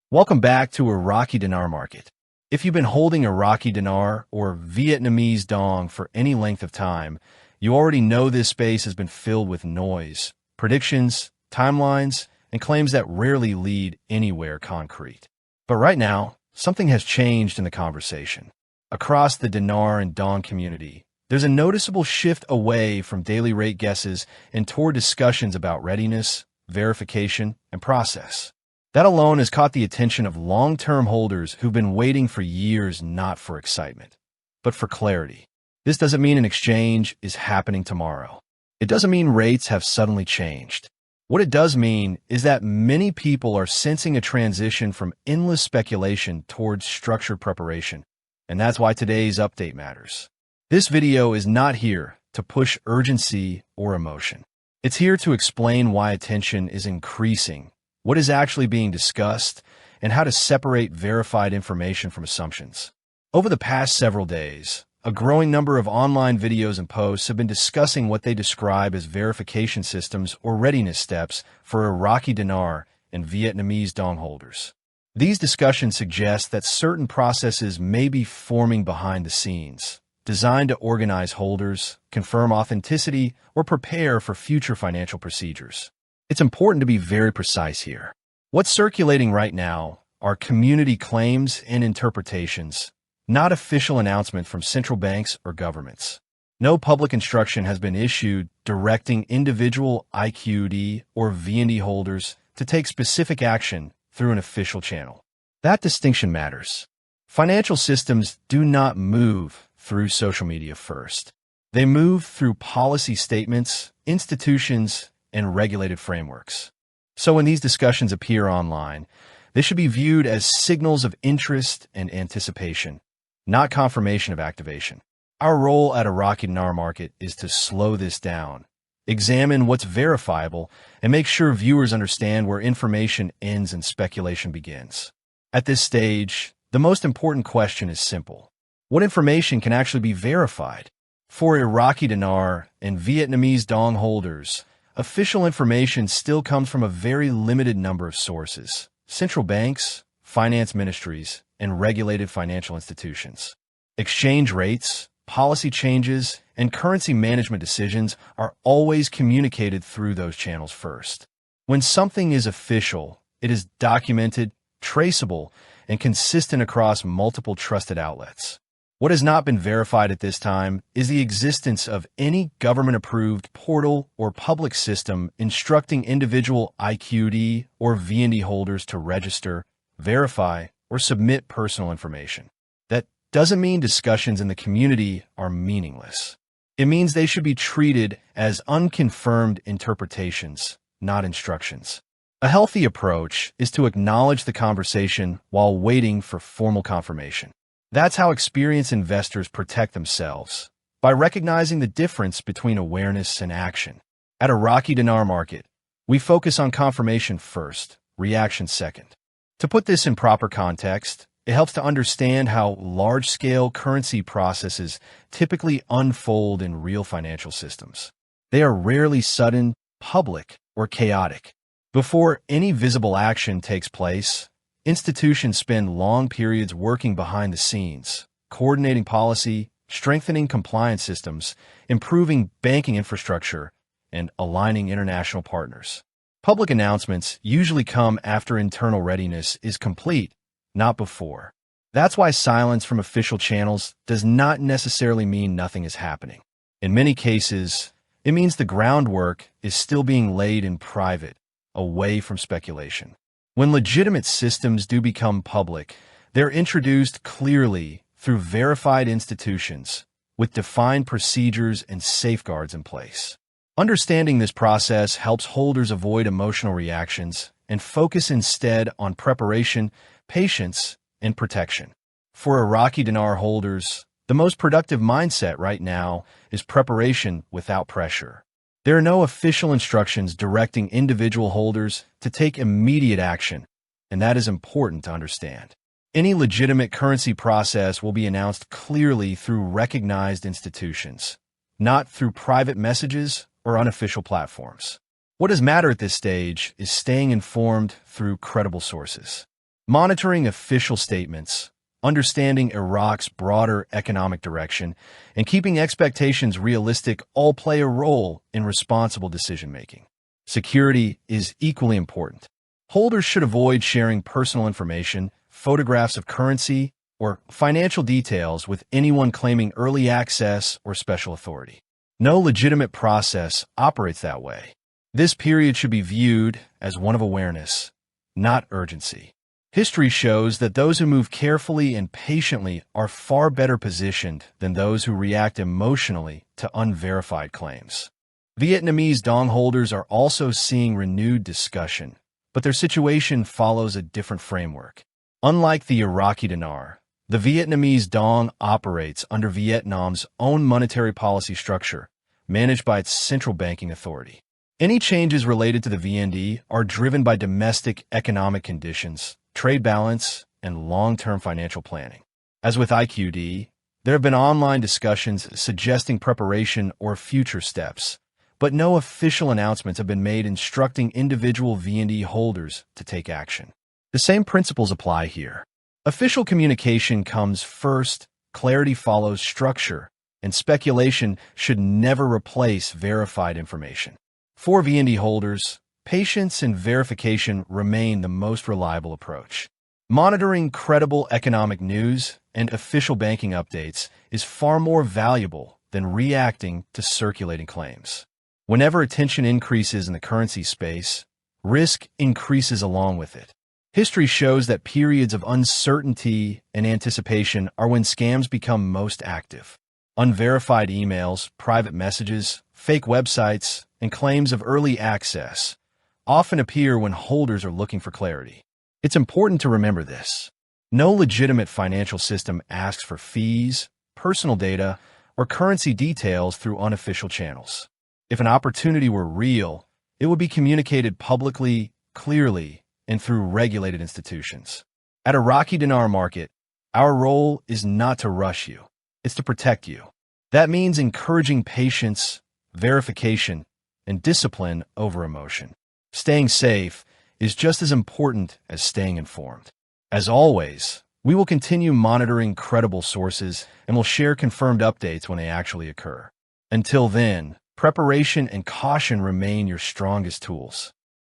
Welcome back to Iraqi Dinar Market. If you've been holding Iraqi dinar or Vietnamese dong for any length of time, you already know this space has been filled with noise, predictions, timelines, and claims that rarely lead anywhere concrete. But right now, something has changed in the conversation. Across the dinar and dong community, there's a noticeable shift away from daily rate guesses and toward discussions about readiness, verification, and process. That alone has caught the attention of long-term holders who've been waiting for years, not for excitement, but for clarity. This doesn't mean an exchange is happening tomorrow. It doesn't mean rates have suddenly changed. What it does mean is that many people are sensing a transition from endless speculation towards structured preparation, and that's why today's update matters. This video is not here to push urgency or emotion. It's here to explain why attention is increasing, what is actually being discussed, and how to separate verified information from assumptions. Over the past several days, a growing number of online videos and posts have been discussing what they describe as verification systems or readiness steps for Iraqi dinar and Vietnamese dong holders. These discussions suggest that certain processes may be forming behind the scenes, designed to organize holders, confirm authenticity, or prepare for future financial procedures. It's important to be very precise here. What's circulating right now are community claims and interpretations, not official announcement from central banks or governments. No public instruction has been issued directing individual IQD or VND holders to take specific action through an official channel. That distinction matters. Financial systems do not move through social media first. They move through policy statements, institutions, and regulated frameworks. So when these discussions appear online, they should be viewed as signals of interest and anticipation, not confirmation of activation. Our role at Iraqi Dinar Market is to slow this down, examine what's verifiable, and make sure viewers understand where information ends and speculation begins. At this stage, the most important question is simple. What information can actually be verified? For Iraqi dinar and Vietnamese dong holders, official information still comes from a very limited number of sources: central banks, finance ministries, and regulated financial institutions. Exchange rates, policy changes, and currency management decisions are always communicated through those channels first. When something is official, it is documented, traceable, and consistent across multiple trusted outlets. What has not been verified at this time is the existence of any government-approved portal or public system instructing individual IQD or VND holders to register, verify, or submit personal information. That doesn't mean discussions in the community are meaningless. It means they should be treated as unconfirmed interpretations, not instructions. A healthy approach is to acknowledge the conversation while waiting for formal confirmation. That's how experienced investors protect themselves, by recognizing the difference between awareness and action. At Iraqi Dinar Market, we focus on confirmation first, reaction second. To put this in proper context, it helps to understand how large-scale currency processes typically unfold in real financial systems. They are rarely sudden, public, or chaotic. Before any visible action takes place, institutions spend long periods working behind the scenes, coordinating policy, strengthening compliance systems, improving banking infrastructure, and aligning international partners. Public announcements usually come after internal readiness is complete, not before. That's why silence from official channels does not necessarily mean nothing is happening. In many cases, it means the groundwork is still being laid in private, away from speculation. When legitimate systems do become public, they're introduced clearly through verified institutions with defined procedures and safeguards in place. Understanding this process helps holders avoid emotional reactions and focus instead on preparation, patience, and protection. For Iraqi dinar holders, the most productive mindset right now is preparation without pressure. There are no official instructions directing individual holders to take immediate action, and that is important to understand. Any legitimate currency process will be announced clearly through recognized institutions, not through private messages or unofficial platforms. What does matter at this stage is staying informed through credible sources. Monitoring official statements, understanding Iraq's broader economic direction, and keeping expectations realistic all play a role in responsible decision-making. Security is equally important. Holders should avoid sharing personal information, photographs of currency, or financial details with anyone claiming early access or special authority. No legitimate process operates that way. This period should be viewed as one of awareness, not urgency. History shows that those who move carefully and patiently are far better positioned than those who react emotionally to unverified claims. Vietnamese dong holders are also seeing renewed discussion, but their situation follows a different framework. Unlike the Iraqi dinar, the Vietnamese dong operates under Vietnam's own monetary policy structure, managed by its central banking authority. Any changes related to the VND are driven by domestic economic conditions, trade balance, and long-term financial planning. As with IQD, there have been online discussions suggesting preparation or future steps, but no official announcements have been made instructing individual VND holders to take action. The same principles apply here. Official communication comes first, clarity follows structure, and speculation should never replace verified information. For VND holders, patience and verification remain the most reliable approach. Monitoring credible economic news and official banking updates is far more valuable than reacting to circulating claims. Whenever attention increases in the currency space, risk increases along with it. History shows that periods of uncertainty and anticipation are when scams become most active. Unverified emails, private messages, fake websites, and claims of early access often appear when holders are looking for clarity. It's important to remember this. No legitimate financial system asks for fees, personal data, or currency details through unofficial channels. If an opportunity were real, it would be communicated publicly, clearly, and through regulated institutions. At Iraqi Dinar Market, our role is not to rush you. It's to protect you. That means encouraging patience, verification, and discipline over emotion. Staying safe is just as important as staying informed. As always, we will continue monitoring credible sources and will share confirmed updates when they actually occur. Until then, preparation and caution remain your strongest tools.